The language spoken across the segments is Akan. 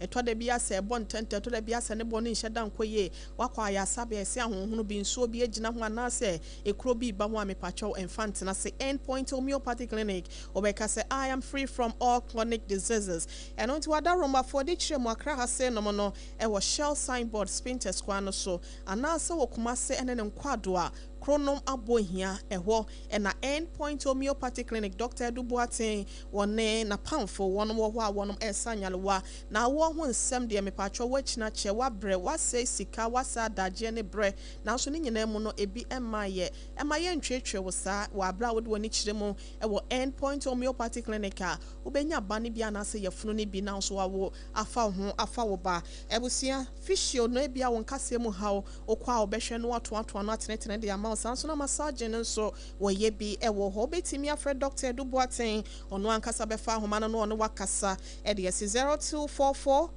Etwa de bia se bon tente to de bia se ne bon nhye dan koye wakwa ya sabe se ahonhunu bi nso bi agina ho anase ekro bi ba ho amepacho infant na se Endpoint Homeopathic Clinic obeka se I am free from all chronic diseases and on to adaroma for de chiremu akra ha se no no e wo Shell signboard Spinters kwa no so anase wo Kumase ene ne nkwado a Chronom abohia eho na Endpoint Homeopathic Clinic Dr. Dubuatin wone na pamfo wono wo ho a wonom esanyalewa na wo ho nsem de mepacho wachina che wabre wase sika wasa daje ne bre na so ne nyina mu no ebi emaye ntwetwe wo sa wa bra wo de woni kiremu wo Endpoint Homeopathic Clinic a ubenya bane bia na se yefunu ne bi na so wo afa wo ba ebusia physio no bia won kase mu hawo okwa obehwe no ato no atenetene de ama sanso na massage nso wo ye bi wo ho betimi afre Dr. Dubuatin ono ankasa befa homa no ono wakasa e de 0244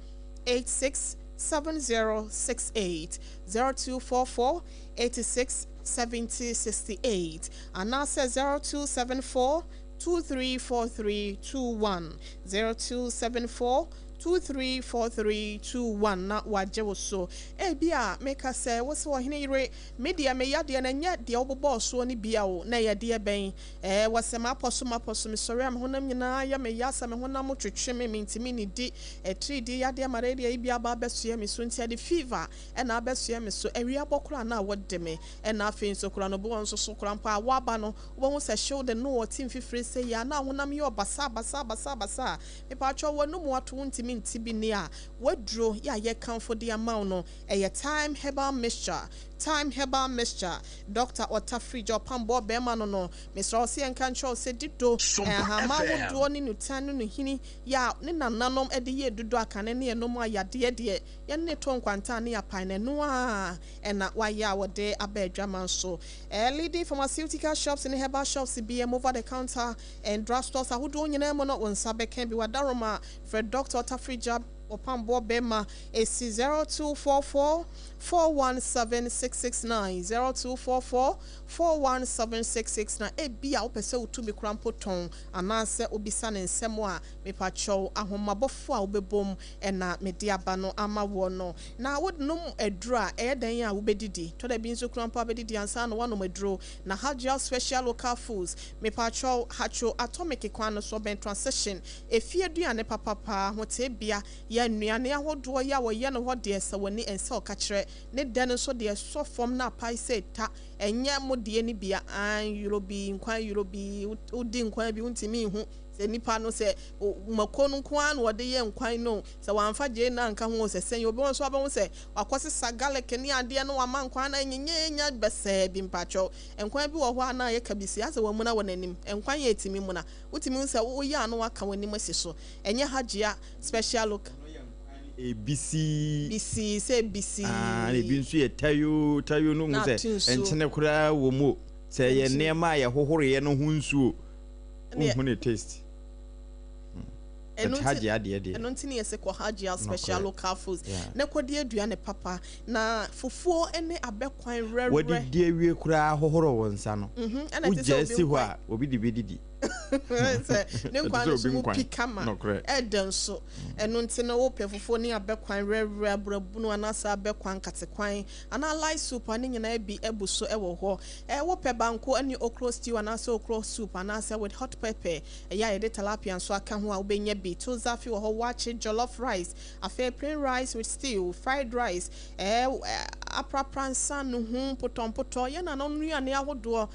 867068 0244 867068 and now says 0274 234321 0274 234321 na waje so bia make us say wo so hene yire media me yade na nya de obobo so ni bia wo na ye de ben wasema aposo me sorry am honam nyina ya me yasa me honam twetwe me ntimi ni di 3D yade malaria bia ba beso me so ntia de fever na abeso me so ewia bokura na wode me na afin so kura no bo nso so kura mpa waba no wo hu se show the no team fifre say ya na honam yo basa me pa cho wo no mo ato ntimi ntibi ni a wadro ya ye kan for the amount no time herbal mixture Dr. Otafrijo Pambo Bema no Mr. Osi Enkancho se dito hama wodo ni nutanu no hini ya ne nananom ede ye dodo akane ne no ma ya de ye ne ton kwanta ne ya pan no a na wa ya wode abadwaman so leading pharmaceutical shops and herbal shops BM over the counter and drugstores ahodo nyina mo no wonsa beka bi wadaroma for Dr. Otafrijo Opambo Bema AC 0244 417669 0244 417669 ebia opese utumi krampo ton anase obisa ne nsemo a mepacho ahomabofo a obebom na mediaba no ama wono na wodnum edura edan a wobedidi to da bi nso krampo abedidi ansa no wonom eduro na Hajia special local foods mepacho hacho atomic kwan so ben transition efie duane papapa hotebia ya nnuane ahodo ya wo ye no ho de esa woni ense okakire ne den so de so form na paise ta enye modie ni bia an eurobi nkwan eurobi udi nkwan bi untimi hu se nipa no se makonu kwan no de ye nkwan no se wanfa je na nka ho se sen obi won so aba se wakose sagale ni ade no wama nkwan na nyenya bese bi mpacho nkwan bi wo ho na ye kabisi ase wo muna wonanim nkwan ye etimi muna utimi se wo ye anu aka wonim asiso enye Hajia special look ABC say BC ebi nso ye tayo no mu se enchene kura wo mu se ye nema ye hohoro ye no hu nsuo hu ne taste Hajia de eno ntini ye se ko Hajia special local foods na kodi aduane papa na fufuo ene abekwan rere wodi di awie kura hohoro wonsa no ujesi ho a obi di bedidi ne nkwan so mu pikama eden so eno ntini wo pe fufuo ni abekwan rere abrabuno anasa abekwan katekwan ana light soup ani nyina bi ebuso ewo ho wo pe banko ani okro stew anasa okro soup anasa with hot pepper ya ye tilapia so aka ho a obenya bi to zafi wo ho wache jollof rice afa plain rice with stew fried rice aprapransa no hu potompoto ye na no nuane ahodo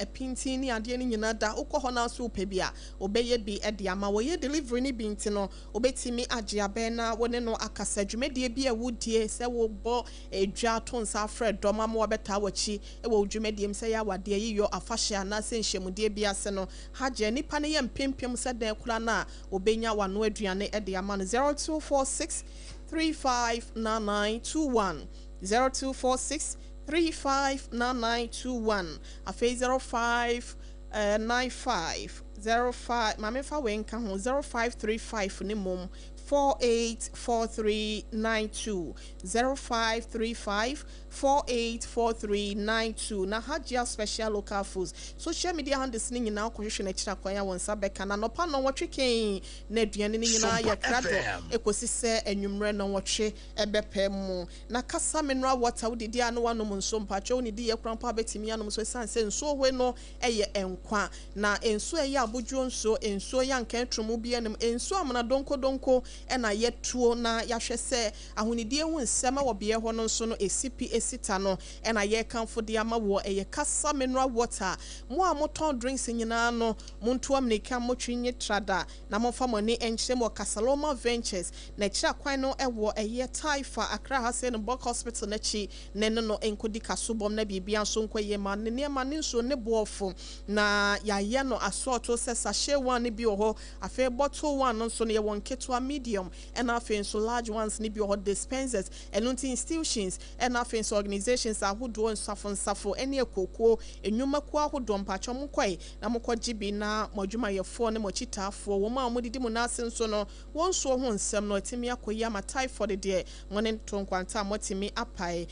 epinti ni ade ni nyina da ukọ na so pebia obeye bi e de ama wo ye delivery ni bi ntino obetimi agye abena wone no akasa dwumedie bi e wudie se wo bo edwa to nsa fred doma mo beta wachi e wo dwumedie mse ya wade yiyo afahye na se nhwemudie bi ase no Hajia nipa ne ye mpempem se dan kura na obenya wano aduane e de ama no 0246 359921 0246 359921 afa 0595 05 mamefa wenka ho 0535 ne mom 484392 0535 484392 na Hajia Special Local Foods social media handles ni nyina akohwehwe na kira kwan ya wonsa beka na nopa no wotwe ken na aduane ni nyina ya krado ekosi se anwumre no wotwe ebepem na kasa mineral water wodidi anu wanom nso mpacho onidi ye krampa betimi anom so sanse nso hwe no eye enkwa na enso eye abodwo nso enso ya nkan tromu bi anem enso amana donko na yetuo na yahwe se ahonidie hu nsem wo be ho no nso no esipi esita no na ye kanfo de ama wo eye kasa mineral water mo a moton drinks nyina no monto amnika motwinye trada na momfa moni enkyem wo Kasaloma Ventures na kira kwan no ewo eye Taifa Accra Hase no Bok Hospital na chi nene no enkodi kasobom na bibia nso nkwaye ma ne ma ne nso ne boofo na yaye no assorto se sachet one ne bi ho afi bottle one no nso ne ye won ketwa medium and afi nso large ones ne bi ho dispensers enunti institutions and afi nso organizations ahodo nsafo ene ekoko enwuma ku ahodo mpacho mkwai na mkwaji bi na modwuma ye fo ne mochitafo wo ma modidi mu na ase nso no won so ho nsem no atimi akoya ma typhoid de mone tonkwanta motimi apai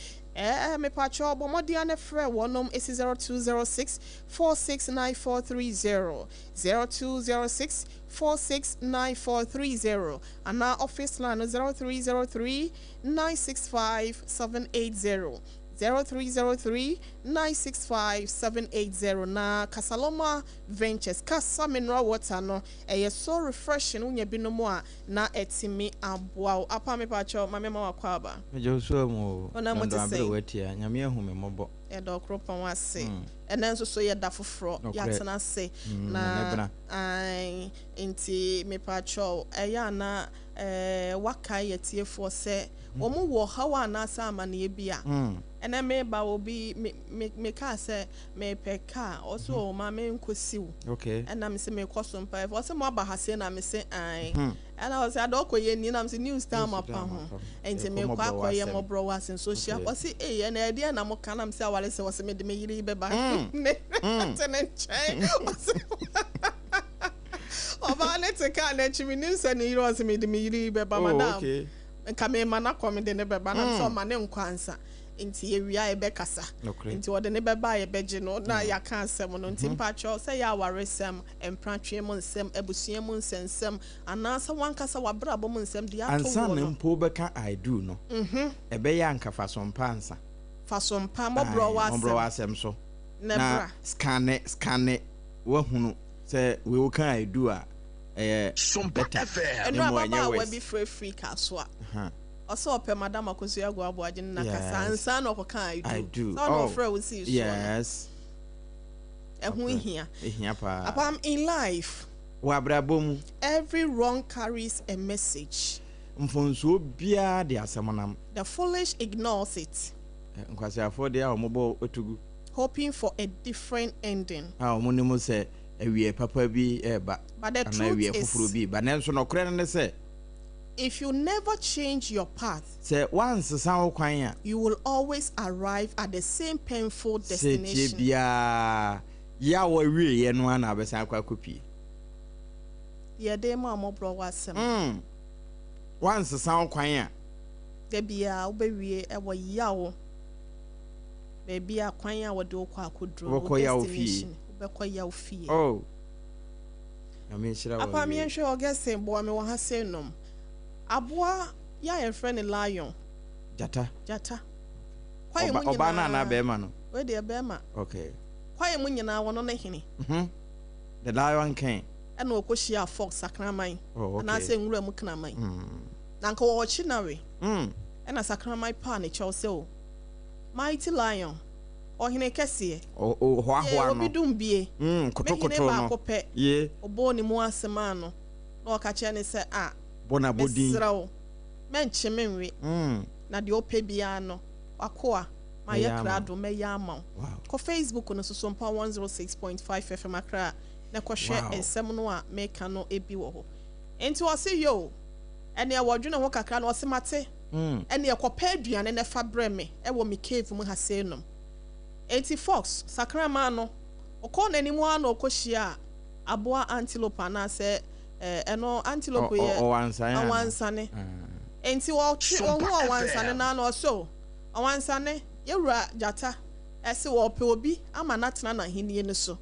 me pacho bomodia ne frɛ wonom esi 0206 469430 0206 469430 and our office line 0303 965 780 0303-965-780 na Kasaloma Ventures Kasa Mineral Water no so refreshing unya binomo a na etimi aboa apa me pacho mama wakwa aba mejo so mo ona mo te say wetia nyame ahume mobo e do kropa wase ena nso so ye da foforo ya tena se na ai enti me pacho ya na waka yetiefo se omo wo hawa na asa amane bia ena me ba obi me ka se me peka also ma me nkosiw okay ena me se me koso mpa e so mo aba hase na me se ai ena o se adokoye ni na me se news time apa ho enti me kwa akoye mo bro was in social o se ena e dia na mo ka na me se awale se o se me de me yiri beba ne tenen chain oba ne te ka na chimi news na yiri o se me de me yiri beba madam okay nka me ma na kom de ne beba na so ma ne nkwansa inti ewia ebekasa inti wode ne beba ebeje no na ya kan asem no inti mpacho say ya waresem empratwe mu nsem abusua mu nsensem anasa wankasa wabrabo mu nsem de ato wo ansa ne mpo beka I do no ebe ya nka fasompa ansa fasompa mobro wasem so na scanne wahunu say we will can I do a better and baba we be free kaso a also ope madam akosu yago aboaje na kasa ansa na okoka I do so no frɛ we see so yes ehun hia pa apam in life wa brabom every wrong carries a message mfonso bia de asemonam the foolish ignores it nkwase afọ de a omobo otugu hoping for a different ending omonimo se awie papa bi eba but the truth is fufuru bi ba nenso no kore ne se if you never change your path, once you will always arrive at the same painful destination. Ya we ye no na besan kwa kopi. Ye dey ma mo bro wasem. Once san kwan a de bia obewie e wo yawo. Be bia kwan a wo de okwa akodro destination. Obekọ yawo fie. Oh. Na me shira wo. Apa me nhwe ogese bo me wo ha se nom. Aboa ya your friend lion jata kwaye mu nyina oba na be ma no we de be ma okay kwaye mu nyina wono na hene the lion king and okohia fox sakraman na se nwura mu knaman na nka wo chi na we na sakraman pa na chelse o mighty lion ohene kese ho ahoa no obidum bie kotokoto no ye obo ni mu asema no na okache ne se bona bodi menche menwe na de ope bia no akoa ma ye krado me ya ama ko Facebook no so mpa 106.5 FM Accra na ko hwe ensem no a meka no ebi wo ho enti wo se yo ene e wodwene ho kakra na wo se mate ene e ko pa aduane ne fa breme e wo me cave mu ha se nom enti fox sakrama no okọ na nimu a na okohia aboa antelope na se eno antelope ye awansane enti wo hu awansane na no so awansane yewura jata ese wo pe obi ama natena na henie ne so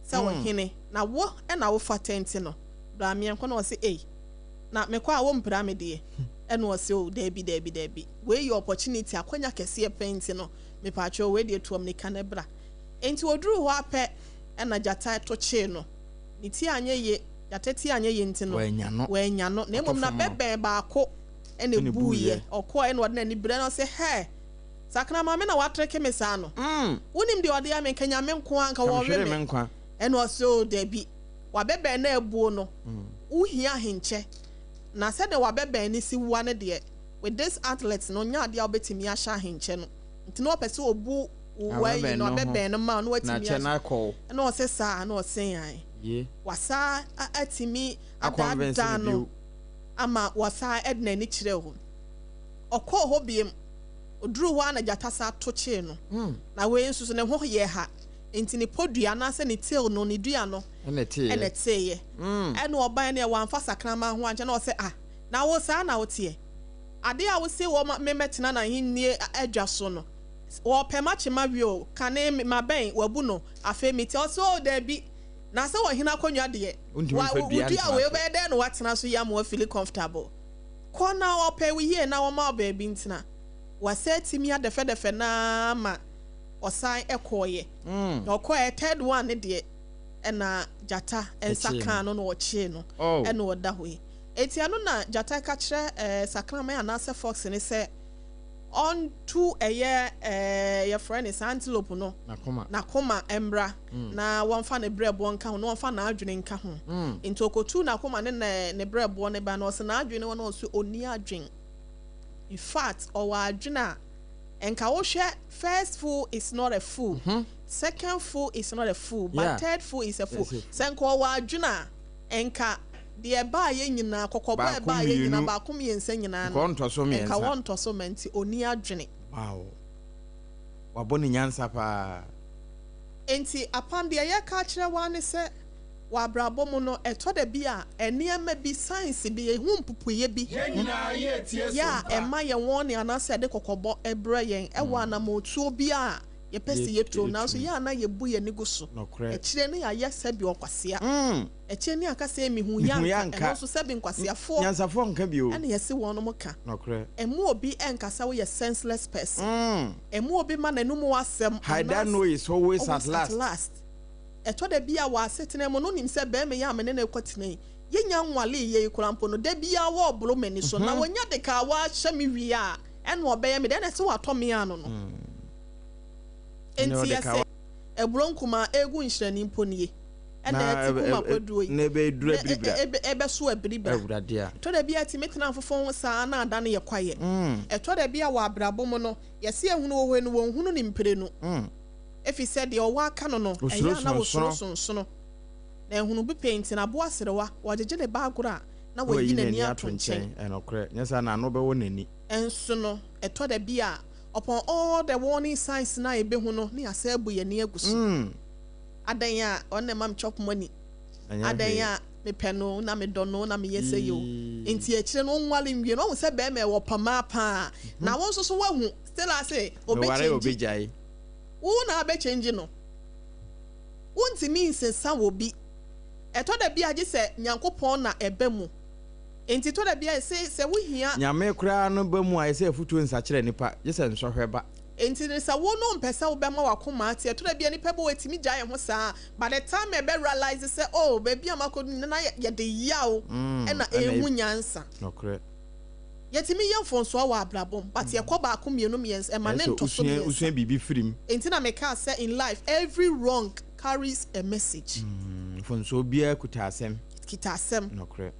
se wo hene na wo e na wo fa tent no bra me enko na wo se na mekwa wo mpra me de e na wo se o dabi we your opportunity akwanya kese paint no me pa cho we de tuom ne kana bra enti oduru ho apɛ e na jata to che no ni ti anye ye jata ti anye ye enti no we nya no na emom na bebe baako e na buye okọ e na wode na ni bra no se he sakna ma me na watreke me sa no wonim de ode ya me kanya me nko anka wo we me e na so dabi wa bebe na ebuo no uhia henche na se de wa bebe ni si wa ne de with this athletes no nya de obetimi a sha henche no nti no pese obu wa yi no bebe no ma no atimi a na o se sa na o sen an ye wasa atimi adada no ama wasa edna ni kire ho okọ ho biem oduru ho na jata sa to che no na we nsusu ne ho ye ha enti ni podua na se ni tail no ni dua no ene tie ene oban na wan fa sakrama ho anche na o se na wo sa na wo tie ade a wo se wo memetena na hinnie adwa so no wo pemache mawio kane maben wabu no afa meti o so da bi na se wo hina konwa de wa dua we be de no watena so ya mo feel comfortable kona wo pe we here na wo ma ba bi ntina waseti mi adefe na ma osan ekoye okoye third one de na jata ensaka no no chi no na oda hoyi etiano na jata ka kire sakrama ya na se fox ni se on to your friend is antelope no na koma embra na wonfa ne brebo nka ho no wonfa na adwene nka ho into okotu na koma ne brebo ne ba no se na adwene wona so oni adwen in fact our adwena enka wo hwe first fool is not a fool second fool is not a fool but third fool is a fool senko wa adwena enka de ba ye nyina kokoba ba ye nyina ba kom ye nsa nyina no enka wonto so menti oni adwene wow waboni nyansa pa enti apam de ye ka kire wa ne se wa brabo mu no eto da bi a eniema bi science bi ye hu mpupuye bi ya ema ye won ne anase de kokobo ebra yen ewa na motuo bi a ye pese ye to na so ya na ye bu ye niguso e kire ne ya yesa bi okwasea e kire ne aka se mi hu ya e so se bi nkwasea fo nyansafo nka bi o ene ye se won no muka nokre emu obi enkasa wo ye senseless person emu obi ma nanum wasem I don't know is always at last eto da bia wa setena mo no nim se be me ya amene na kwatena ye nya nwale ye kurampo no da bia wo oblo mani so na wonya de ka wa hye me wi a ene obeye me de na se wa to me ano no enti ase ebronkuma egu nhirani mponiye ene etikuma koduo ne be dura biribra ebe so abiribra awurade a to da bia ti metena fofon sa na ada ne ye kwaye eto da bia wa abrabom no ye se ehunu wo hunu wo hunu ni mpere no efi said the waka no eya na wo sonsono na ehunu bi paint na bo aserewa wajeje ne baagura na wo yi nani ato nchen enokre nyesa na no be wo nani enso no eto da bia upon all the warning signs na ebe hu no ne asabu ye ne agusu adan ya onne mam chop money adan ya me peno na me dono na me yese yo enti e kire no nwale nwie no se be me wo pama pa na won so wa hu still ase obejai una abe change no wonti mean sensa wo bi eto da bia je se nyankopon na ebe mu enti to da bia se wo hia nyame kura no ba mu a se afutuo nsa kire nipa je se nsohwe ba enti ne sa wo no mpesa wo be ma wakoma ati eto da bia nipa bo wetimi gya ye ho saa by the time e be realize se oh baby amakodu na ye de yawo e na ehu nyansa nokre yetimi ye mfonso wa abrabom but ye ko ba ko mienu miens e ma ne ntoso miens usun bibi firim enti na make us say in life every wrong carries a message mfonso bia kutasem nokre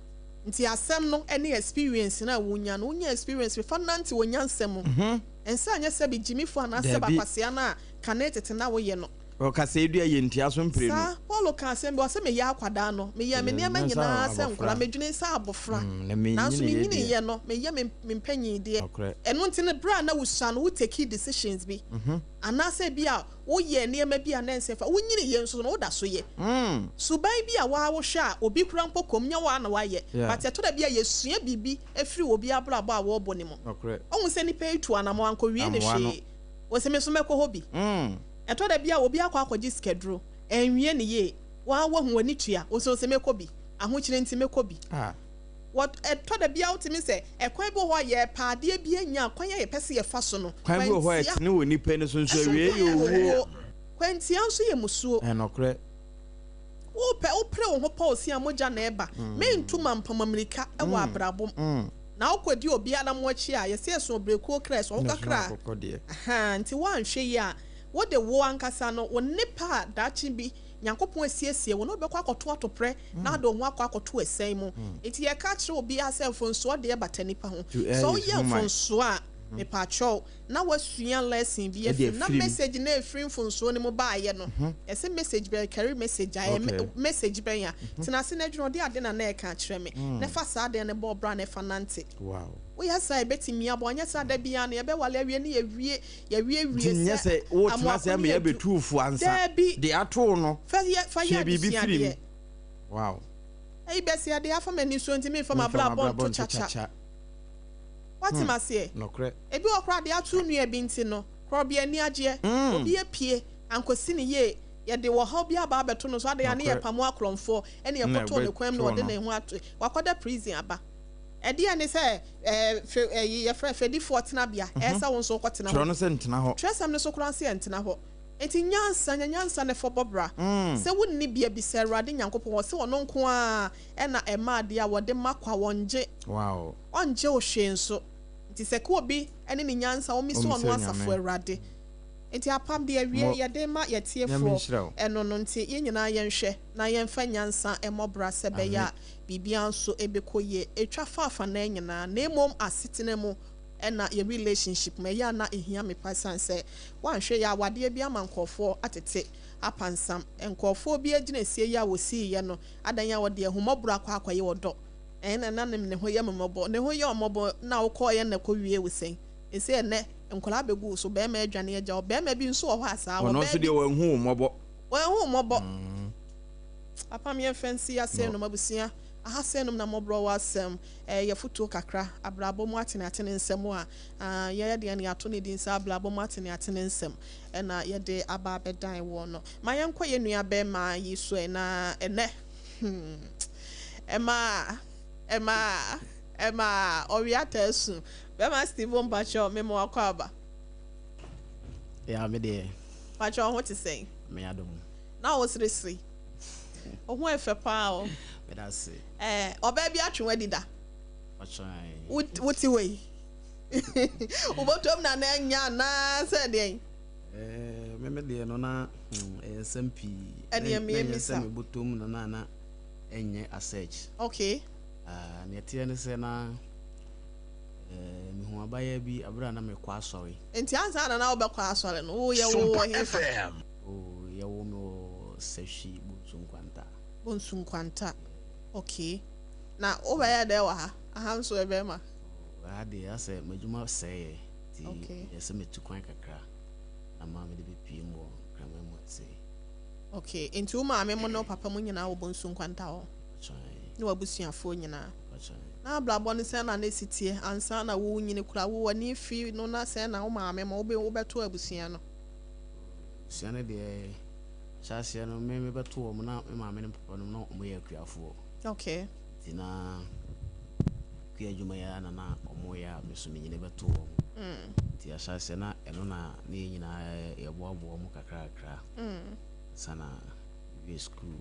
nti asem no any experience na wonya no wonya experience we fananti wonya nsem ensa anya se bi jimifo ana se ba kwasea na kanetete na wo ye no o ka se edu ye ntia so mpre no sa Paulo ka se mbe o se me ya akwada no me ye me ne ma nyina se nkura medwene sa abofra na so me nyine ye no me ye me mpanyi de eno nti ne bra na wusua no wo take decisions bi ana se bi a wo ye ne ma bi a na nsefa wo nyine ye nso no wo da so ye suban bi a wa wo hwe a obi kura mpokom nya wa na wa ye but eto da bi a yesua bibi efiri obi abrabo a wo bo ne mo onwu se ni pay to anamo anko wie ne hwe wo se me so mekɔ hɔ bi eto da bia obi akɔ akɔgye schedule enwie ne ye wa wo hu ani tua wo se mekɔ bi ahokyere nti mekɔ bi what eto da bia utimi se ekwan bi hɔ ye paade bi anya kwan ye pese ye fa so no kwan bi hɔ et ne woni pe ne so nso awie ye wo kwantia nso ye musuo enokre wo pre wo ho pause a moja na eba me ntuma mpamamirika e wo abrabom na okodi obi ana mo achi a ye se so breko kra so wo kakra nti wo anhwe ye a wo de wo ankasa no wo nipa dachi bi Nyankopon asiesie wo no be kwa akoto atopre na do ho akoto esen mu enti ye ka kire obi asefo nso de bata nipa ho so ye fonso a me pacho na wasua lesson bi na message na free fonso ni mo ba ye no ese message be carry message message be ya tinase na dwuno de ade na e ka kire me na fa sa de ne bo bra na fa nante wow we yasa betimi abo anya sa da bia na ye be wale awie ne ye wie se se wo tinase am ye betufu ansa de ato no fa ya bi wow ei besi ade afa mani so ntimi fa mabla bon to chacha what am I say no kre ebi okra de atu nua bi nti no kro bia ni agye obi apie ankosi ne ye de wo ha bia ba beto no so ade ya ne ye pamo akromfo ene ye koto ne kwam no de ne ho ato wakoda prison aba edi ane se ye fredi 14 abia esa won so kwotena ho tro no se ntena ho tresam ne so kran se ntena ho enti nyansa ne fobobra se wonni bia bi se Awurade Nyankopon wo se wono nko a ena ema de a wode makwa wonje wow onje o hwe nso enti se ko obi ene ne nyansa wo mi so ono asafo Awurade enti apam de awie ye de ma ye tiefo eno no enti ye nyina ye nhwe na ye mfa nyansa emobra se be ya bibia nso ebekoye etwa fafa na nyina na emom asetene mu ena ye relationship me ya na ehia me pasan se wanhwe ya wade bia mankofo atete apansam enkofo bi agina sie ya wosi ye no adan ya wode ehumobra kwa akwaye wodo ena nanem ne ho ye momobo ne ho ye omobo na wokoye na kowie wosen ese ene enkola begu so be ma adwane agya be ma bi nso ho asa wo ono so de wanhu mobo apam ye fancy ase no mabusia aha senum na mobro wasem ye futu kakra abrabo mu atene nsem a ye de ne ato ne din sa abrabo mu atene nsem na ye de aba bedan wo no ma ye nkɔ ye nua be ma yi so na ene ema oriata esu be ma Steven Bacho me mo akwa ya me de Bacho ho te say me adom na wo sresri ohun efe pa o me da se oba bi atwe dida ochai wuti we ubotom na nya na se de me de no na SMP ene me misa me botom na enye a search okay na tie ne se na me hu abaya bi abra na me kwa asori enti ansa na obekwa asori no wo ye wo hefa o ye wo no seshi bonsu kwanta okay na obaya de wa aha nso ebe ma ade ase majuma sey ti ese metu kwan kakra na ma me de be pie mo krama mo se okay enti o ma me mo no papa mo nyina wo bonsu kwanta ho ni wabusuafo nyina na blabo ne se na sitie ansa na wo nyine kura wo wani fi no na se na wo ma me ma wo beto abusua no siane de chase no me beto wo na me ma me ne papa no na omo ye akuafo okay tina kuya juma ya na omo ya meso me nyine beto wo ti ya chase na eno na ne nyina ye boabo mo kakra sana we school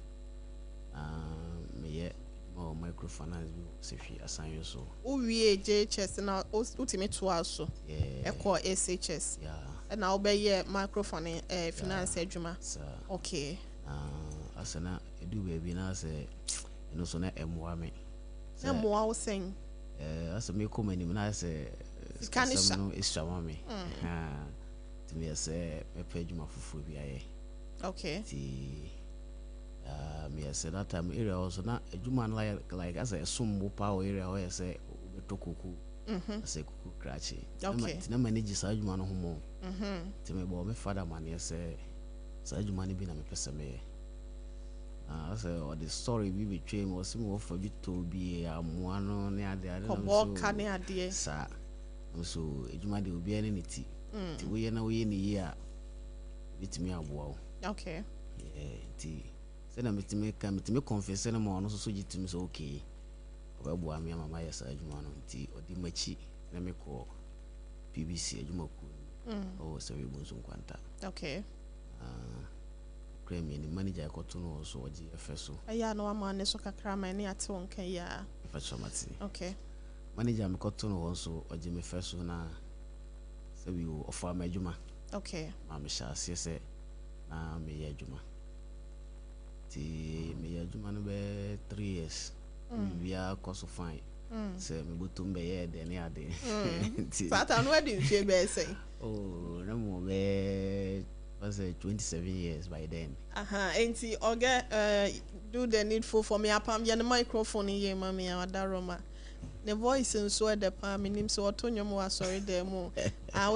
me ye mo microfinance bi se hwi asanyo so uwie JHS na ultimate to also eko SHS na obeye microfinance finance adwuma okay asana edu baby na se eno so na emwa me na mo wo sen asa me ko mani na se kanisha no isha me ti me se me pa adwuma fufu bi aye okay ti me said that time area also na adwuma like as a sumbo power area where say betokuku say kuku krachi na manage sa adwuma no homo ti me bo me father man say sa adwuma ni bi na me pese me say or the story we between was me for bi to bi amoa no ne ade so ko ka ne ade sa so adwuma de obi ani niti nti woyɛ na woyɛ ne yie a bitumi aboa wo okay nti sɛ na metumi confess no ma ɔno so gye tumi sɛ okay ɔbɛboa me ama mayɛ saa adwuma no nti ɔde m'akyi na mekɔ PBC adwumakuo ɔwɔ sɛ wɛbu nso nkwanta okay kremi ni manager ɛkɔto no wɔ so ɔgye ɛfɛ so ɛyɛ na wama ne so kakra ma ne ate wo nka yi a ɛfɛsɔmate okay manager mekɔto no wɔ so ɔgye me fɛ so na sɛ bi ɔfa ma adwuma okay ma mehyɛ aseɛ sɛ na meyɛ adwuma nti meyɛ adwuma no bɛɛ 3 years biribiaa kɔ so fine sɛ mebɔtom bɛyɛ dɛ ne ade nti sata no adi mfie bɛɛ sɛ na mo bɛɛ was 27 years by then enti oge do the needful for me apam ye the microphone ye ma me adaroma the voice nso e de pa me nim so otonwom wa sorry dem wo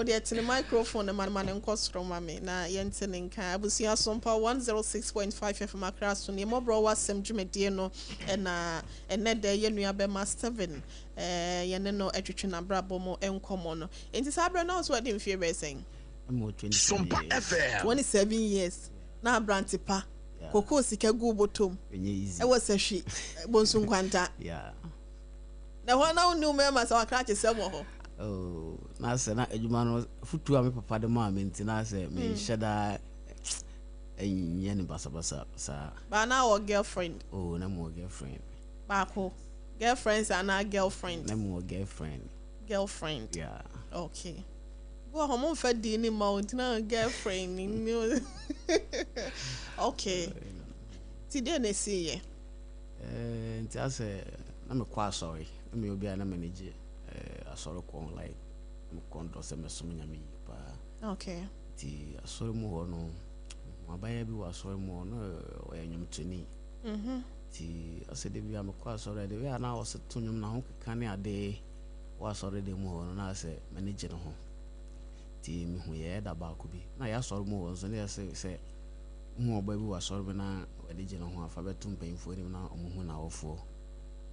de tene microphone man nkosro ma me na ye ntene nka abusia sompa 106.5 FM Accra so ne mo bro wasem dwumedie no na ene de ye nua be master 7 ye ne no atwetwe na brabo mo enkomo no enti sabre na so de mfie be sen Sumpa FM 27 years na brantipa koko sika gu botom e was ahwi bonsu nkwanta na wana unu me ma sa wakra kyesem ho na se na adwuma no futu a me papa de ma me ntina se me hyeda enye ne basabasa sa ba na wo girlfriend na mo girlfriend ba ko girlfriends and na girlfriend na mo girlfriend yeah okay go home for dinner mountain girlfriend okay today na see ye nti ase na me kwa sorry na me obi na manage asoro ko like me kondo se me som nyame pa okay ti asoro mu ho no abaya bi wa asoro mu no oyanyum tuni ti ase de bi am kwa asoro de we na wo se tunyum na ho kekane ade wa asoro de mu ho no na ase manage no ho ti mi hu ye da ba ko bi na ya asoro mu ho so ne se hu oba bi wa asoro bi na wade gye no ho afa betum panfo ni na omuhu na wofo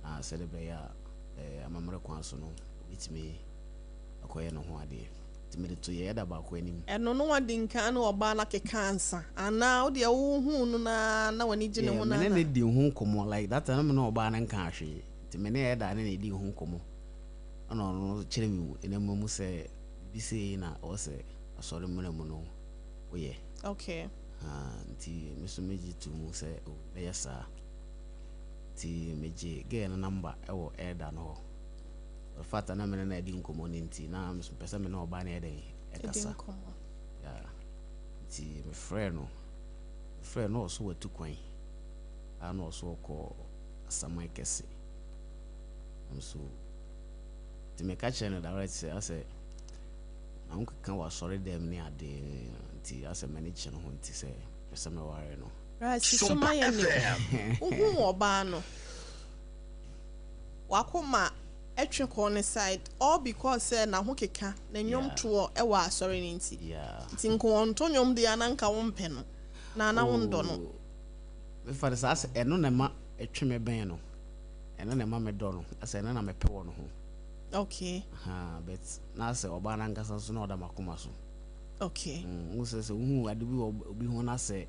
na celebrate ya amamre kwan so no bitimi akoye no ho ade timire to ye da ba ko anim eno no wade nka na oba na kekansa ana wo de wo hu no na wani gye no ho na na di hu komo like that na me no oba na nka ahwe timene ye da na di hu komo ana no kire mi enemu se bi se na o se asore mure mu no oye okay nti meso meji tu mu se o be sa ti meji ge na number e wo elder no o fata na me na di nkomo ni nti na meso pesa me na oba na eden e kasa ya ti me friend no so watu kwan ana so ko asamai kese so ti me catch na direct say ase na unka kan wa sorry dem ni ade nti ase manage no nti se pesa me ware no right so my name uhu oba no wakoma etwe corner side all because na ho keka na nyom to e wa sorry ni nti nti nko onto nyom de ananka wo mpe no na wo ndo no me fa sa ase eno na ma etwe me ben no eno na ma me do no ase eno na me pe wo no ho okay but na say oba na ngasa so na oda makoma so okay se hu ade bi obi ho na say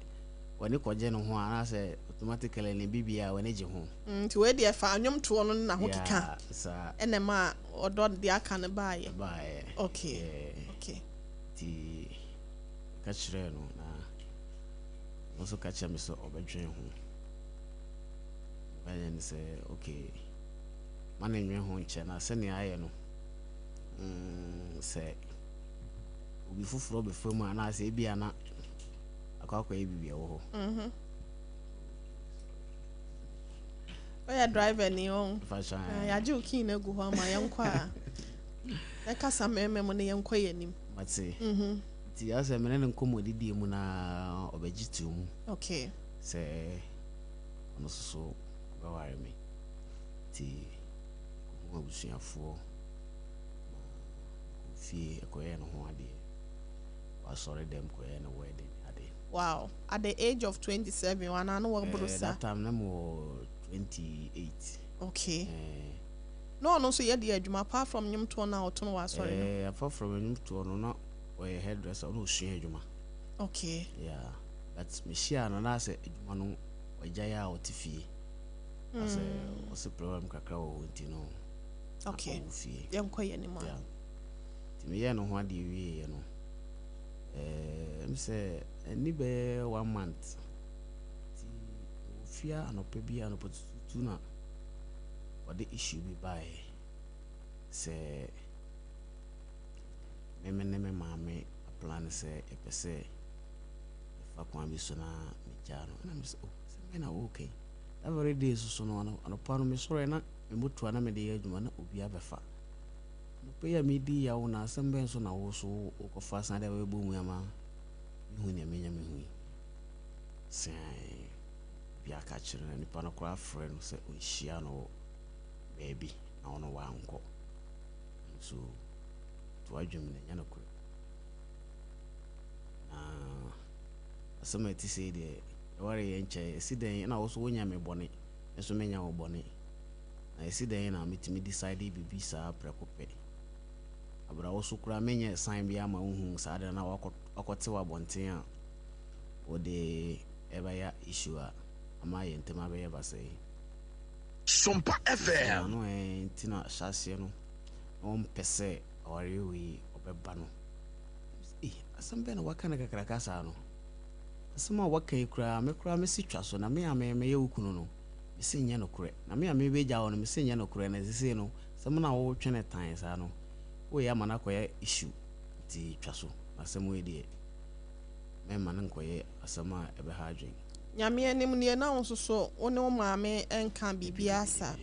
wani koje no ho na say automatically ne bibia wani je ho nti we dey fa anyom to no na ho keka ene ma odo de aka ne baaye okay ti ka kire no na no so ka kire me so obedwen ho bayan say okay mane nwe ho nche na se ne aye no se obi fufuro be famu ana se bia na akwa ebibia wo ho oya driver ni on ya ju kin na gu ho ma yankwa na kasa meme mo ne yankwa yanim mate ti ase mene ne nkomodidi mu na obegitu mu okay se ono so ba ware me ti abusuafo fi akoye no ho ade wa sorry dem koye no wedding ade wow at the age of 27 wana no work brusa that time na mo 28 okay no so ye de adwuma apart from nyum to na oto no wa sorry apart from nyum to no na or a hairdresser no sua adwuma. Okay. Yeah, but me share no na say adwuma no wajaya o tifie. As a problem kakra o nti no. Okay. Yam koye ni mo. Yeah. Ti me ye no ho ade wie ye no. Say any be 1 month. Ti ofia anope bi anope tu na what the issue be by say me mama plan say e pese if akwan bi so na me jano na me say oh say me na okay that very day so no anopa no me sore na me motu na me de adwuma na obi abefa no pe ya me di ya wo na asem so na wo so ko fa san da we bo mu ama me hu ne me nya me hu say bi aka kire na nipa no kra friend say o hia no baby na ono wa anko so to adwum ne nya no kra asema ti say de ware ye nche siden na wo so wonya me bone eso menya wo bone na siden na metimi decide bibi sa prekope abra wo so kra menya sign bi ama hu sa de na wakote wa bonten a wo de eba ya issue a ama ye ntema be ye ba say Sumpa FM no tina shase no on pese ware wi obeba no asambe na wakana kakraka sa no asema wakai kura me kura me sitwa so na me ame ye wukunu no me se nya no kure na me ame beja wo no me se nya no kure na sisi no sem na wo twene tan sa no wo ya mana koye issue ti twa so asem we die me man nkoye asema ebe ha adwen nyame anim ne na wo so one wo maame enka bibia sa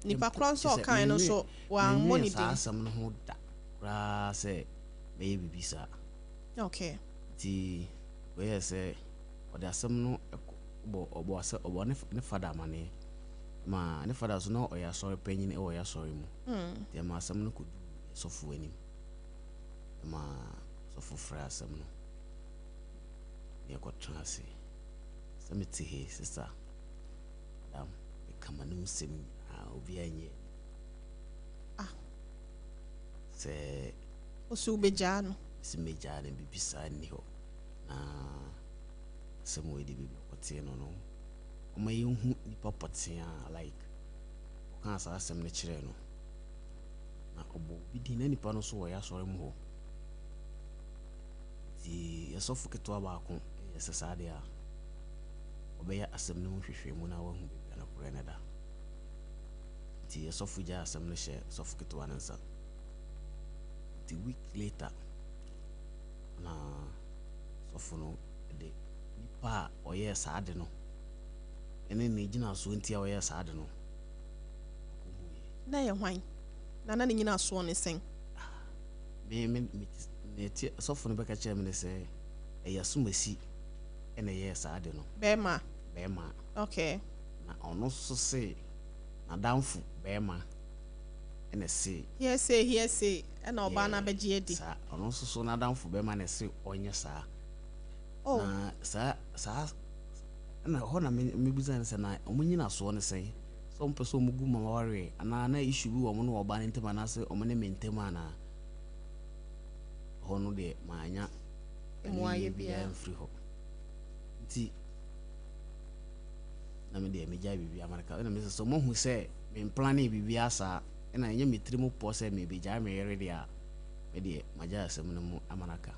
nipa kron so kan no so wa money din asem no ho da kura se me bibisa okay ti we say ode asem no obo ase obo ne fada mane ma ne fada so no oya sorry panyin e oya sorry mu ti ma asem no kudu sofu anim ma sofu fra asem no ye ko transi samiti he sister dam e kama no sim obi anye se osu bejano simejane bibisa ni ho some way the baby kote no o ma hu nipa potea like o kan sa asem ne kire no na obo bi di na nipa no so wo ya sore mu ho di yasofu keto abaako yesesa de a obeya asem ne hwehwe mu na wa hu bi na kure ne da di yasofu ja asem ne hye sofu keto anansa the week later na sofu no de nipa oye saade no ene ne gina so ntia oye saade no na ye hwan na ne nyina so ne sen me ne ti sofu no beka kire me ne se eya sumasi ene ye saade no bema okay na ono so se na danfu bema ene se here say ena oba na beje edi sa ono so na danfu bema ne se onye sa oh na sa na ho na me bizan se na omunyina so ne sen so mpeso mugu mama ware ana na issue bi wo mo no oba ne ntema na se omo ne mentema na ho no de maanya emwaye bia free ho nti na me de meja bibia maraka na me so mo hu se me plan bibia sa na nya metrimu po se me beja me yere dia me de maja asem no mu amanaka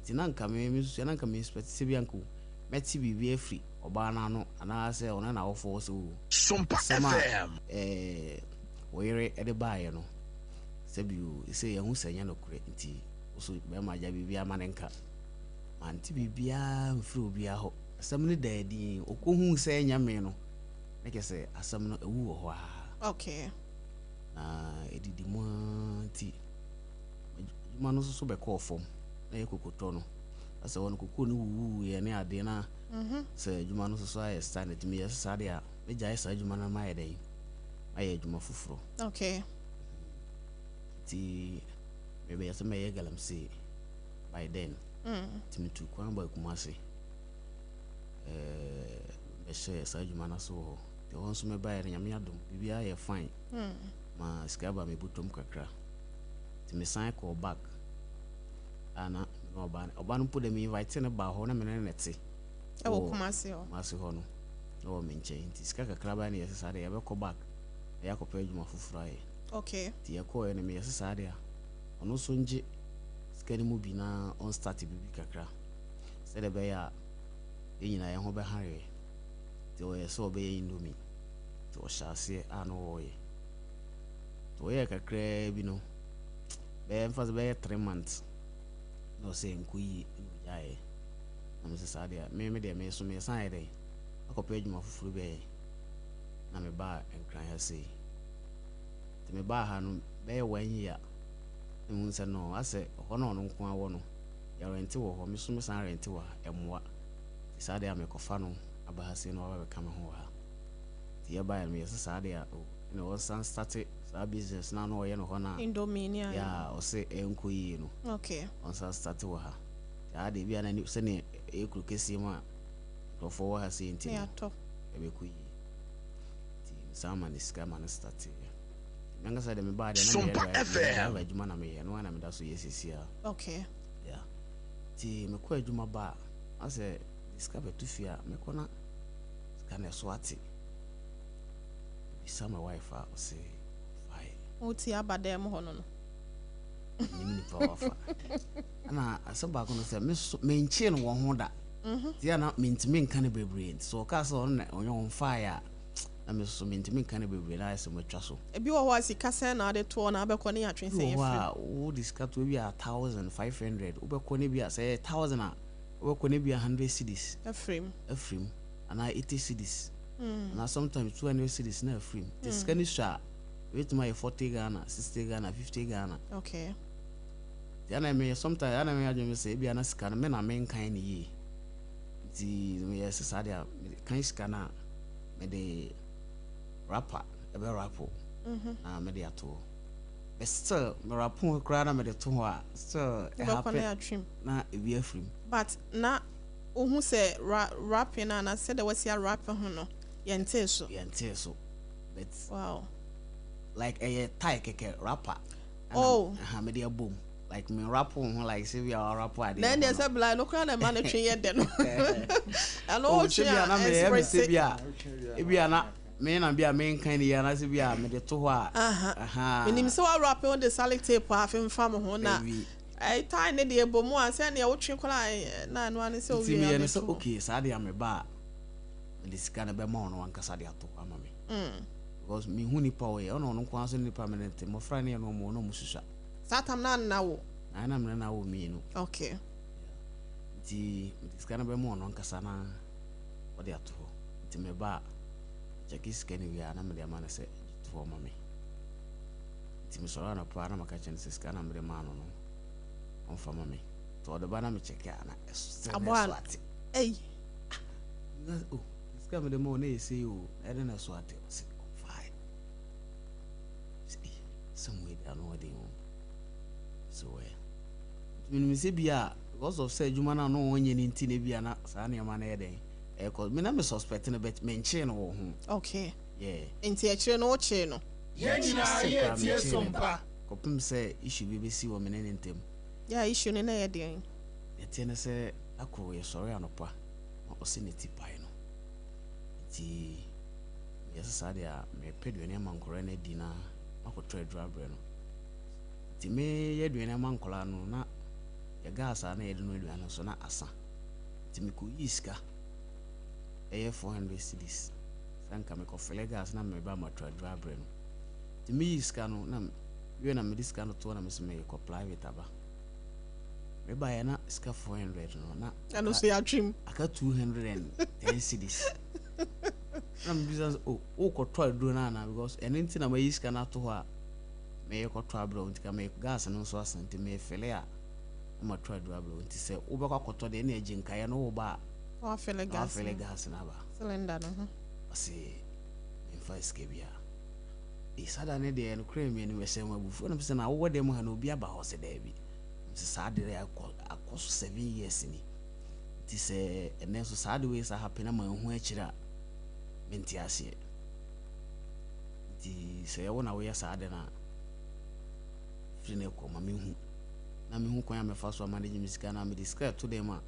tinanka me so nanka me expect se bianku meti bibia free oba na no ana se ona na wo fo so Sumpa FM oyere ede baaye no se biu se ye hu sanya no kure nti so be maja bibia manenka anti bibia mfiri obi aho asem ne daadi okohu se nya me no make se asem no ewu ho ha okay edidi mo anti ma no so be call form na ye kokoto no asa won kokko no wu ye ne ade na se juma no so aye stand me yes sade a me jai sa juma na ma ye dai aye juma fufuro okay ti me be yes me ye galamse by then timi tu kwan ba kumase be she sa juma na so te won so me ba ye nyame adom bibia ye fine ma skaba me butom kakra ti me sign call back ana oba no put them invite ne ba ho na me ne nete e wo Kumasi ho Kumasi ho no no me nche nti sika kakra ba ne yesesa de yebekọ back ya kopa adwuma fufura ye okay ti yakọ ye ne me yesesa de a ono so nje sika ni mu bi na on start bibi kakra se de be ya enyina ye ho be hare ti o ye so be ye indomie ti o shase ano wo ye to ye kakra bi no be mfaz be 3 months no say nkuyi nyaye na me sesa de me de me so me san de akopa adwuma fufuru be na me ba enkran ha sei te me ba ha no be 1 year mu nse no ase ho no nko awo no ya renti wo ho me so me san renti wa emwa sesa de amekofa no aba ha sei no aba be kama ho ha ti ya ba me sesa de a no was start sa business na no ye no ho na Indomie ya o se enkoyi no okay on start wa ha ya de bia na ni se ne ekuru kesi ma to fo ha sei nti ya to ebe kuyi ti sama ni scam na start nanga sa de me ba de na me ya adwuma na me ye no na me da so yesisi a okay ya ti me ko adwuma ba ase discover tu fia me ko na scan so ati bisa my wife a say fine o ti abada mo hono no ni mi pa wafa ana asaba ko no say me nche no wo ho da ti ana me ntimi nka ne bebre so ka so on on fire na me so me ntimi nka ne bebre na ase mo twa so e bi wo ho asika sen na de to na abekọ ne atwen sen ye wa o discuss to bi 1500 ubekọ ne bi a say 1000 a ubekọ ne bi 100 cedis afrim ana 80 cedis na sometimes 200 cedis na afrim the scan sha wait my 40 Ghana 60 Ghana 50 Ghana okay yana me sometimes yana me adweme say bi ana scan me na me nkan ne yi ti me yes sadia kan scan a me de rapper ebe rappo na me de ato but still me rappo kra na me de to ho a still e happen na e bi afrim but na ohu say rapping na said there was a rapper ho no yente so but wow like a tie keke rapper oh me de boom like me rap on like say we are rapper then there's a blind no kind of man twen ye de no and all say bia na me say bia e bia na me na bia me nkan ni ya na say bia me de to ho a menim say wa rap on the select tape afem fam ho na ai tie ne de ebo mu ase na wo twen kola na no an say o wi ya me say okay sa de am ba me de sika na be ma ono ankasa de ato ama me because me hu ni power e ono no kwa so ni permanent mo fra ne no mo no mususa satam na wo ana me na wo mi no okay di scan be mo no nkasa na o de ato ti me ba check scan wi ana me de ma na se to mo me ti me so na pa na maka chen scan na me de ma no no on fa mo me to de ba na me check ana abwat eh oh scan me de mo na ese o e de na so ate se fine somewhere down what they want so me say bia because of say juma na no wonye ni nti na bia na sa na ma na yeden e cause me na me suspect na bet me nche no wo ho okay yeah nti e kire no wo kire no ye nyina ye tie sompa kopim say issue bi si wo me ne ntem yeah issue ne na yeden e tie na say akro ye sorry anopa o se ne ti pai no ti yes sa dia me pedu ne mankoro na di na akoto adwabre no ti me ye duane mankola no na ye gas na ye de no aduane so na asa ti me ko yiska e 400 cedis sanka me ko fele gas na me ba matwa adwabre no ti me yiska no na we na me diska no to na me se me ko private aba me ba ya na ska 400 no na ano so ya trim aka 210 cedis na me business o ko to aduro na because anything na me yiska na to ho a me ko to abro ntika me gas no so asante me fele a ma to aduro abro nti se wo be kwa koto de na ejinka ye no wo ba wa fele gas na ba cylinder no ase me fa skebia e sada ne de no krem ye no we se mabufu na se na wo de mo ha no obi aba ho se da bi nti sa de akoso 7 years ni nti se ene so sa de we sa happen na ma hu akira menti ase nti se wo na wo ye sa de na fine ko ma me hu na me hu kwan me fa so manage music na me describe to them a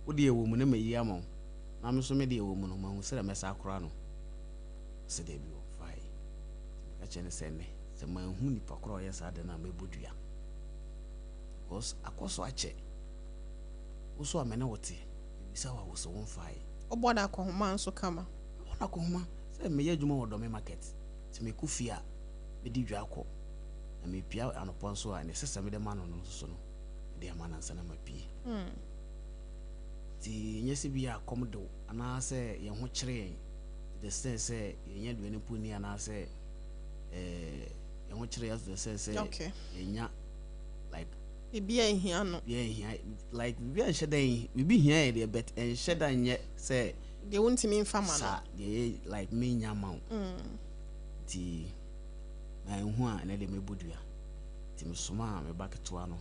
wo de ewo mu na me yi ama na me so me de ewo mu no ma hu sɛ me sa akora no sɛ de bi wo fai ka kyene sɛ ne sɛ ma hu ni pa kora yɛ sa de na me bodua because akoso ache wo so amene wote bisa wa wo so won fai obo na akoma nso kama na akoma sɛ me yɛ adwuma wɔ dɔme market sɛ me ku fia me di dwa akɔ na me pia anɔpɔ nso a ne sɛ me de ma no so no de ama na nsa na ma pie ti nyese bi a kom do ana sɛ ye ho kyere yɛn the sense sɛ ye nya duane poni ana sɛ ye ho kyere ya the sense sɛ ye nya like bibi ahia no like bibi anhye dan bibi hia ye but enhye dan nye sɛ de wontimi mfa ma no de like me nya ma ti na hu a na de mebodua ti me soma me baketo no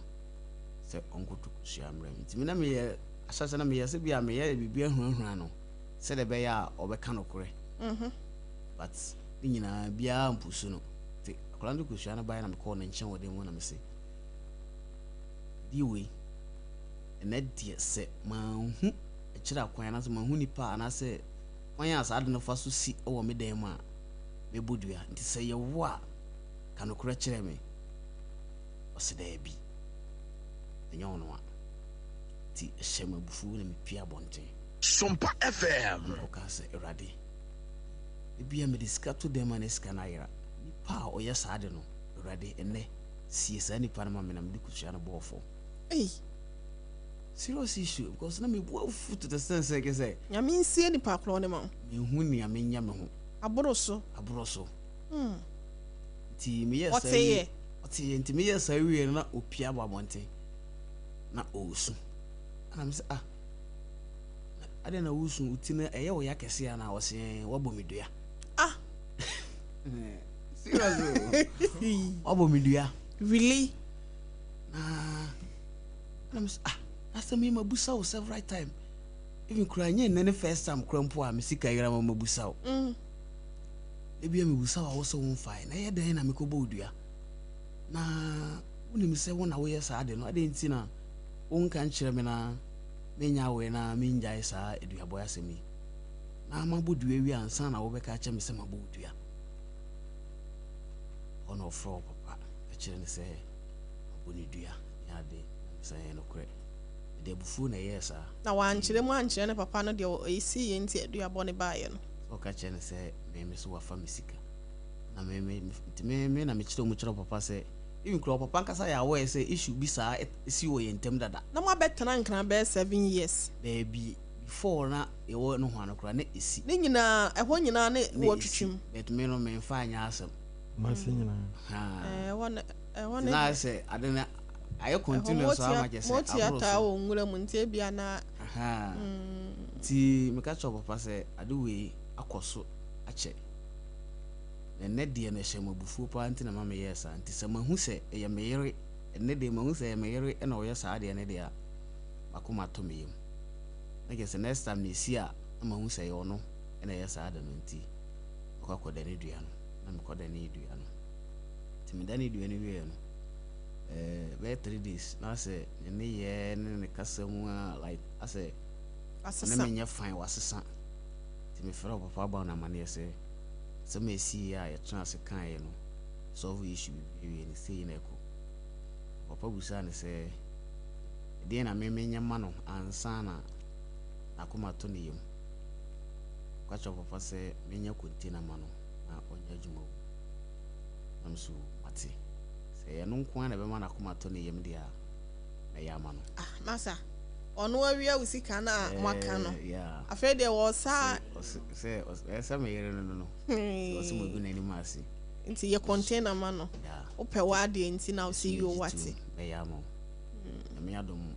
sɛ onkoto kusua mram ti me na me ye asase na me ye sɛ bia me ye bibi ahunahuna no sɛ de be ya obeka no kore but ni nyina bia mpusu no ti akora ndo kusua na ba na me call na nchen wode mu na me se diwe na die sɛ ma hu akira kwan na sɛ ma hu nipa na sɛ kwan ya sa ade no fa so si o me dan mu a me bodua nti sɛ ye wo a ka no kora kyerɛ me o se da bi enye ono a ti hyɛ mabufu na me pia bonten Sompa FM o ka sɛ erade bia me diska to dem na ska na yera nipa o yɛ sa ade no erade enne sie sa nipa na ma me na me kusua no bɔfo serious issue because na me bo afu to the sense like say nyame nsie nipa kro ne ma me hu ni ame nya me ho aboro so ti me yes ote nti me yes awie na opia ba bonte na osu ana me say ade na osu uti na eye wo ya kese ya na wo se wo bomidua serious wo bomidua really na me say asa me mabusa wo several time even kura nye nne first time kura mpo a me sika yira ma mabusa wo ebia me busa wo so won fine na ye dan na me ko bodua na woni me se wona wo ye sa ade no ade nti na won kan kire me na me nya we na me nja isa eduabo asemi na ma bodua wi ansa na wo be ka kire me se ma bodua ono fro papa e kire ne se boni dua ya de se no kure de bufu na yesa na wankyere mu ankyere ne papa no de esi ye nti eduabo ne baaye no so ka kire ne se me so wa fa misika na me na me kire mu kire papa se even kro papa nkasa ya wo se issue bi sa esi wo ye ntem dada na ma betena nkran be 7 years baby before na e wo no ho anokra na esi ne nyina ehwo nyina ne wo twitwim bet me no me fa anya asem masi nyina wona na se ade na ayo continue so ama jese mo tiata wo nwura mu ntie bia na ti me ka cho papa se ade we akoso ache ne de na hye mabufu pa anti na mama yesa anti se mahu se ye meyere ne de mahu se ye meyere na wo yesa ade ne de a makoma to meyem na ke se next time me si a mahu se ye ono na yesa ade no nti ko da ne dua no na me ko da ne dua no ti me da ne dua ne wie no be 3 days na se ne ye ne kasa mu like ase na me nya fine wasesa ti me fere papa ba na mane se se me si ya ye tuna se kan ye no solve issue bi ni sei na ko papa busa ne se de na me nya ma no ansa na akoma to ne yem kwa cho papa se me nya container ma no na onya djuma am so mate se ye no nko na be ma na akoma to ne yem dia na ya ma no masa ono awia usika na mwaka no afa de wo sa se me yere no so mo gu na ni masi nti ye container ma no ope wa de nti na o see you what na ya mo na me adom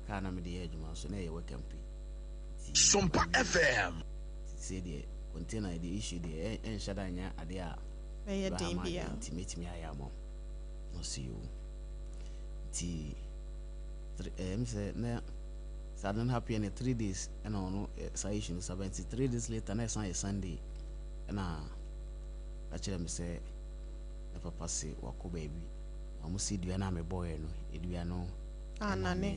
ka na me de adwuma so na ye work camp Sompa FM se de container de issue de en shada nya ade a ye den bia nti metimi aya mo no see you ti say na sudden happy in 3 days and no issue 73 days later na Sunday na actually me say na papa say wako baby ɔmo si dua na me boy no edua no anane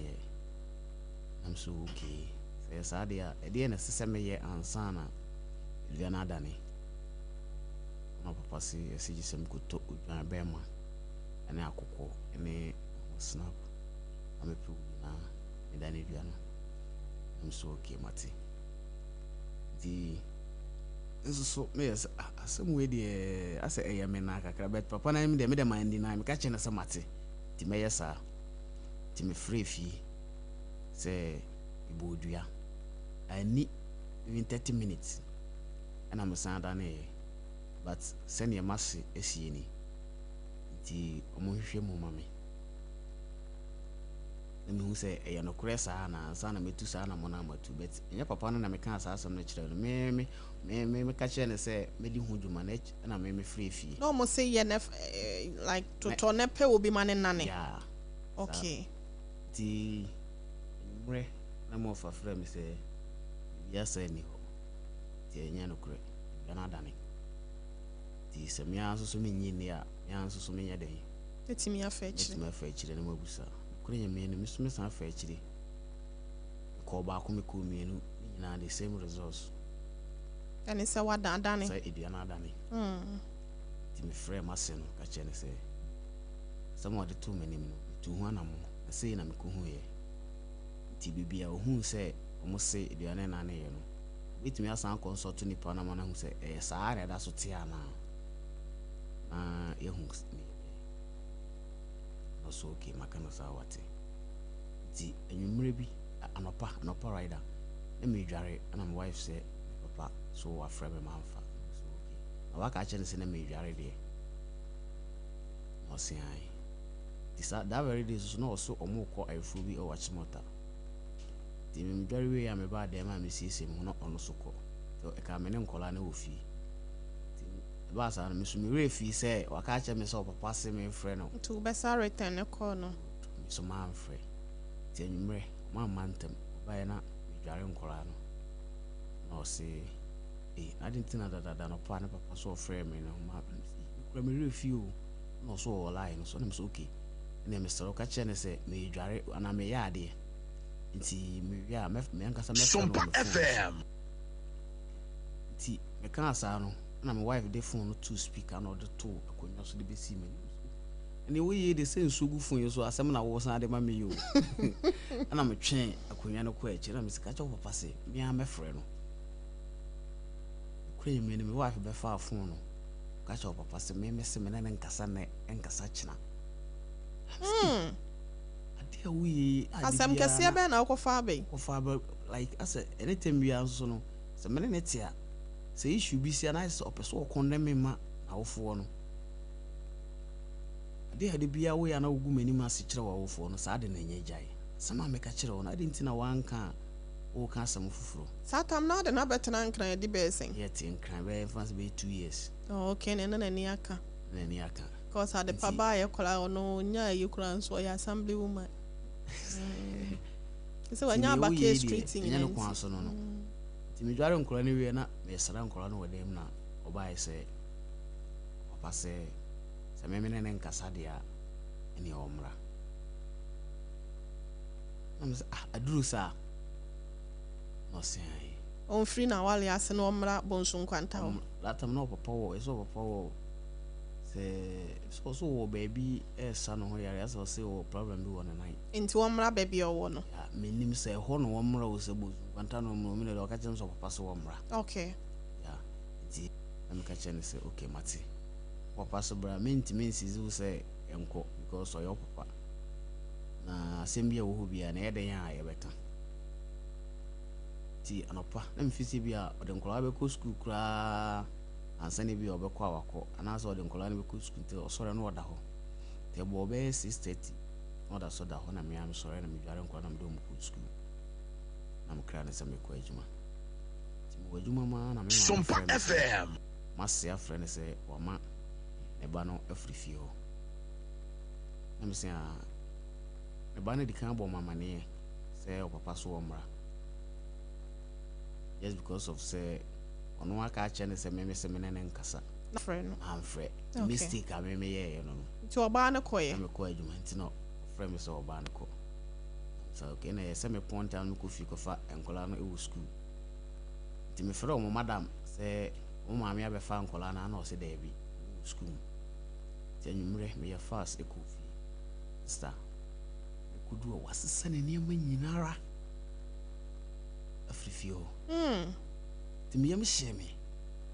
I'm so okay sɛ saa de a ɛdeɛ na sɛ meyɛ ansa na dua no adane na papa se ɛsi gye sɛ mkoto odwan bɛma ɛne akokɔ ɛne snap na mepɛ na medane dua no I'm so okay mate di nso so me yɛ asɛm wei deɛ asɛ ɛyɛ me na kakra but papa na me deɛ me de mandi na me ka kyerɛ no sɛ mate ti mɛyɛ saa ti me frɛ fie sɛ ibo dua ani even 30 minutes ɛna me san da ne but sɛnea mase esie ni nti ɔmo hwehwɛ mu ma me na me hu sɛ ɛyɛ no korɛ saa na saa na metu saa na mo na matu but ɛnyɛ papa no na me ka saa asɛm no kyerɛ no me ka kyerɛ no sɛ medi ho dwuma na me frɛ fie no mo say yɛ like to ne pɛ obi ma ne nane yeah okay ti mre na mo fa frɛ me sɛ bia sɛ ni ho ti ɛnyɛ no korɛ ya na dane ti sɛ me anso so me nyi ni a me anso so me nyɛ den etimi afa akyire etimi afa akyire na mabusa korɛ nyɛ me no me so me san afa akyire ko ba ko me ko mienu nyina the same results ɛne sɛ wada dane sɛ edua na dane ti me frɛ ma se no ka kyɛ ne sɛ sɛ mo de to m'anim no tu ho anamo na sei na me ko hu yɛ ti bibia ohun sɛ ɔmo se edua na na yɛ no bitimi asan consult nipa na mana hu sɛ ɛyɛ saa na da so te ana na yɛ hu no so okay maka no saa wate ti enwumre bi anopa rider na me dware na my wife sɛ papa so wa frɛ me manfa so okay na waka kyɛ ne sɛ na me dware de no se ai that very day so no so ɔmo kɔ ayefu bi o wachimota ti me dware we ya me ba dem a me siesie me no ɔno so kɔ so e ka me ne nkola na ofi ti ba sa na me so me re fi sɛ waka kyɛ me sɛ papa se me frɛ no to be sorry return ne call no me so man frɛ ti enwumre ma mantem ba ya na me dware nkola no na o se na didn't na da no pa na papa so frɛ me no ma kura me re fi o na so o line so na me so okay na me so ka kyɛ ne sɛ me dware ana me ya ade nti me wia me ankasa me Sompa FM nti me ka asa no na me wife de phone no to speaker na de to akonwa so de be si me and we ye de say nsugu phone so asem na wo san de ma me yo na me twen akonwa no ko achi na me sika kyɛ papa se me a me frɛ no kure me ne me wife be fa phone no ka kyɛ papa se me se me na nkasa kyena asem kɛseɛ bɛ na wokɔfa ba like as anytime we are so no sɛ me ne te a sɛ issue bi si ana sɛ ɔpɛ so ɔkɔndɛm me ma awofoɔ no ade bia wo ya na wogu mani ma se kyerɛ awofoɔ no saa de na nyɛ gyae sɛ ma meka kyerɛ wo na ade nti na wanka wo ka asɛm fufuro saa tam na de na bɛtena nkran de bɛsen yɛ te nkran bɛ fans bɛ 2 years okay ne na ni aka cause ade pa ba yɛ kola no nya yɛ kura nso yɛ assembly woman so wanya ba ke street in no kwa so no ti me dware nkola ne wie na me sra nkola no wadem na obae sɛ papa sɛ me ne nkasa de a ene omra na me aduru sa no se ai on free na wale ase no omra bonso nkwanta ho latam no papa wo eso papa wo so wo baby esa no ho yare asa se wo problem bi wo na nai enti wo mra baby owo no ya menim se ho no wo mra wo se bozu kwanta no mo me le ka chen so papa so wo mra okay ya enti na ka chen se okay mate papa so bra menti sizu se enko because oyo papa na asembia wo ho bia na yeden ya yebeka ti anopa na mfisi bia odenkola be ko school kra ansane bi obekwa wako anaso ode nkola ne beku school te osore no oda ho te bo be 6:30 oda so da ho na me am sore na me dware nkola na me do mu school na me kra na se me ko adwuma ti mo adwuma ma na me Sompa FM masse afre ne se o ma ne ba no afrifie ho na me se a ne ba na di kan bo mama ne se o papa so o mra just because of say ono aka ache ne se me ne nkasa friend. I'm free. Mistake I me you know. To oba na koye. Me ko adwuma nti no friend me so oba na ko. So okay na say me point am ko fi ko fa enkola no e school. Ti me frɛ o madam say o maame abefa enkola na o se da bi school. Ti anwumre me ya fast e ko fi. Star. E kudu o wasesa ne niam nyinara. Afrifio. Ti me yam hye me.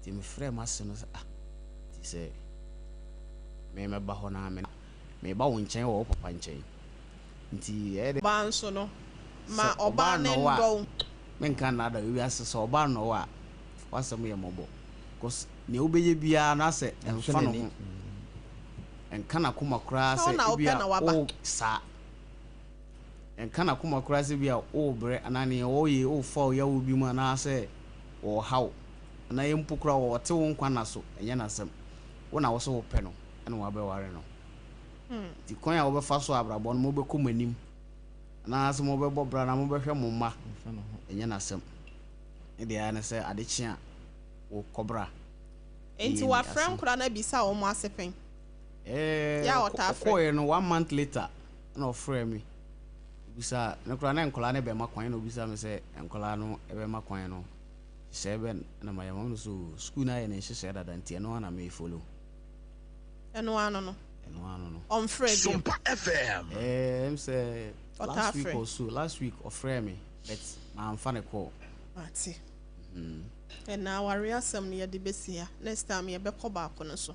Ti me frɛ ma se no ti say me ba ho na me ba wo nkyɛn wo papa nkyɛn nti e ba nso no ma oba ne ndo me nka na da wi ase so oba no wa wasɛm yɛ mɔbɔ cause ne obeye bia na sɛ emfa no ho enka na koma kura sɛ bia o sa enka na koma kura sɛ bia o bre anane o ye o fa ya wo bi mu na sɛ o haw na yempo kura wo te wo nkwa na so enye na sɛm wo na wo so wo pɛ no ɛna wo abɛware no ti kon ya wo bɛfa so abrabɔ no mo bɛkɔ manim na asɛ mo bɛbɔ bra na mo bɛhwɛ mo ma enye na sɛm ede ya na sɛ ade kye a wo kɔbra enti wa friend kura na bisa wo mo asepen ya wota friend no 1 month later na o friend me bisa na kura na enkola na be ma kwan no bisa me sɛ enkola no e be ma kwan no 7 na my mom so school na ye na hye dada ntie no na me follow eno ano no on friend Super FM em say last week of friend me but I'm funny call ati and now warrior some near the besia next time you be ko ba ko no so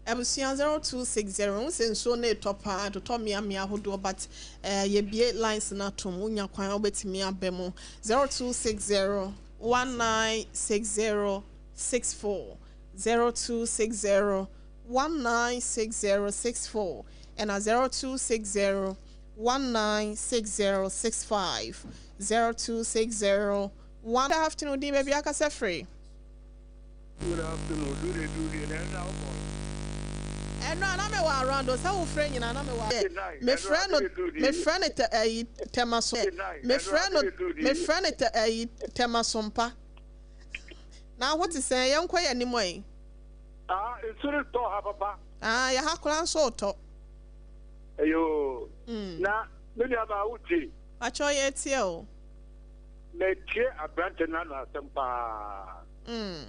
ebusia 0260 sen so na topa to to me ahodo but ye bie lines na to munya kwan obetimi abemu 0260 196064 0260 196064 and 0260 196065 0260 1 Good afternoon, baby. I can say free. Good afternoon. Do they and no, I'm around those. How friend, and I'm my friend, it a temaso. My friend, it a temasompa. Now, what is saying? Young quay anymore. It's sort of talk, papa. You have clan so talk. Ayo, now, maybe about Uti. I show you it's you. Let's hear a branch and another temper.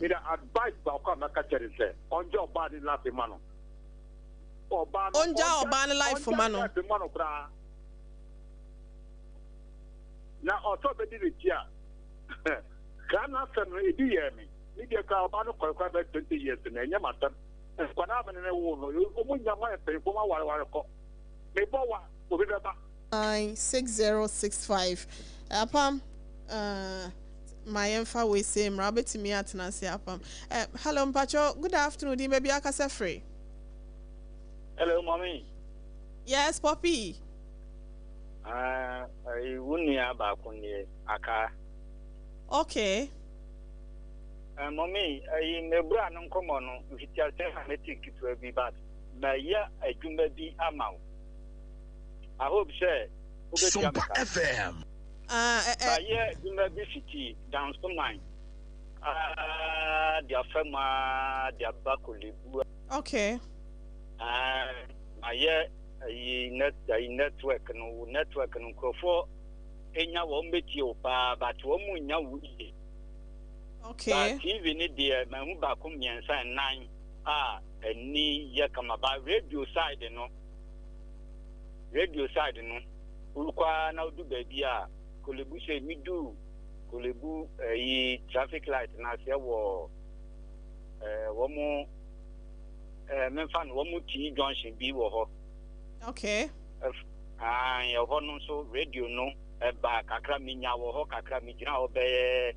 With advice about Kamakacher, on your body laughing mano. On your body life for mano. Now, also, the did it here. Can I send me? Media car about 20 years in any matter. And when I'm in a woman, you pay for my while. Maybe 96065. Apam, my info we say, Rabbit to me at Nancy Apam. Hello, Pacho. Good afternoon, maybe I can say free. Hello, mommy. Yes, Poppy. I wouldn't hear about Kunya Aka. Okay. Mommy, I never non common if it has a ticket to be bad. But yeah, I do maybe amount. I hope, sir. Super FM. Yeah, you may be city down some line. Their firma, their backoli. Okay. My yeah, network and go for any one bit you, but one more. Okay. But even if the man back on me and sign 9 and ni yakama by radio side, no. Radio side, no. Ulqua now do baby. Kolebu say me do. Kolebu traffic light na say wo one more memfan one more T junction be wo ho. Okay. Your ho no so radio no ba kakra mi nya wo ho kakra mi gina obe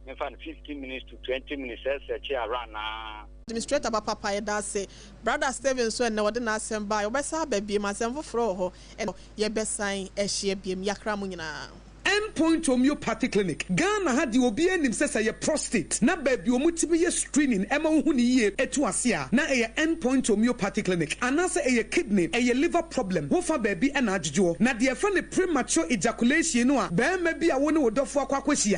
memfan 15 minutes to 20 minutes search around na administrator papa da say brother Steven so na wode na asem ba obesa ba biem asem foforo ho and ye besan ehye biem yakra mu nyina Endpoint Homeopathy Clinic. Ghana had the obi anim says a prostate. Na baby omutibi ye screening ema hu ni ye etu asia. Na a Endpoint Homeopathy Clinic. Anasa a kidney, a liver problem. Wo fa baby and ajuju. Na the friend premature ejaculation no a be maybe a woni wodofo akwakwesi